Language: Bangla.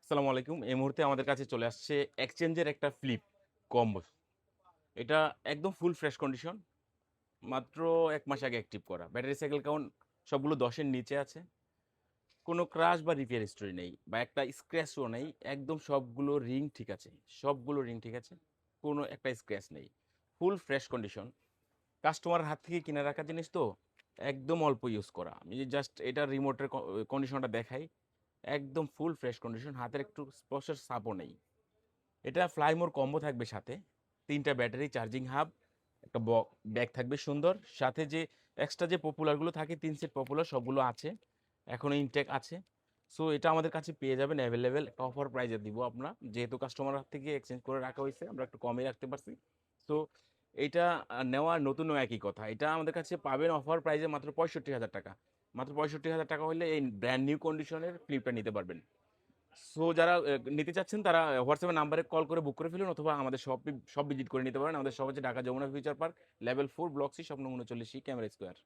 আসসালামু আলাইকুম। এই মুহূর্তে আমাদের কাছে চলে আসছে এক্সচেঞ্জের একটা ফ্লিপ কম্বো। এটা একদম ফুল ফ্রেশ কন্ডিশন। মাত্র ১ মাস আগে অ্যাক্টিভ করা। ব্যাটারি সাইকেল কাউন্ট সবগুলো ১০ এর নিচে আছে। কোনো ক্রাশ বা রিপেয়ার হিস্টরি নেই বা একটা স্ক্র্যাচও নেই। একদম সবগুলো রিং ঠিক আছে। সবগুলো রিং ঠিক আছে। কোনো একটা স্ক্র্যাচ নেই। Full fresh condition. কাস্টমারের হাত থেকে কিনে রাখা জিনিস তো একদম অল্প ইউজ করা। আমি জাস্ট এটার রিমোটের কন্ডিশনটা দেখাই। একদম ফুল ফ্রেশ কন্ডিশন। হাতের একটু স্পর্শের ছাপও নেই। এটা ফ্লাইমোর কম্বো থাকবে সাথে ৩টা ব্যাটারি চার্জিং হাব, একটা ব্যাগ থাকবে সুন্দর। সাথে যে এক্সট্রা যে পপুলারগুলো থাকে ৩ সেট পপুলার সবগুলো আছে। এখনো ইনটেক আছে। সো এটা আমাদের কাছে পেয়ে যাবেন অ্যাভেলেবেল একটা অফার প্রাইজে দিব আমরা। যেহেতু কাস্টমার হাত থেকে এক্সচেঞ্জ করে রাখা হইছে, আমরা একটু কমে রাখতে পারছি। সো এইটা নেওয়া নতুনও একই কথা। এটা আমাদের কাছে পাবেন অফার প্রাইজে মাত্র ৳৬৫,০০০। মাত্র ৳৬৫,০০০ হইলে এই ব্র্যান্ড নিউ কন্ডিশনের ফ্লিপটা নিতে পারবেন। সো যারা নিতে চাচ্ছেন তারা হোয়াটসঅ্যাপে নাম্বারে কল করে বুক করে ফেলুন অথবা আমাদের শপ ভিজিট করে নিতে পারেন। আমাদের শপ হচ্ছে Dhaka Jamuna future park, level 4 block C, shop নং ৩৯, ক্যামেরা স্কোয়ার।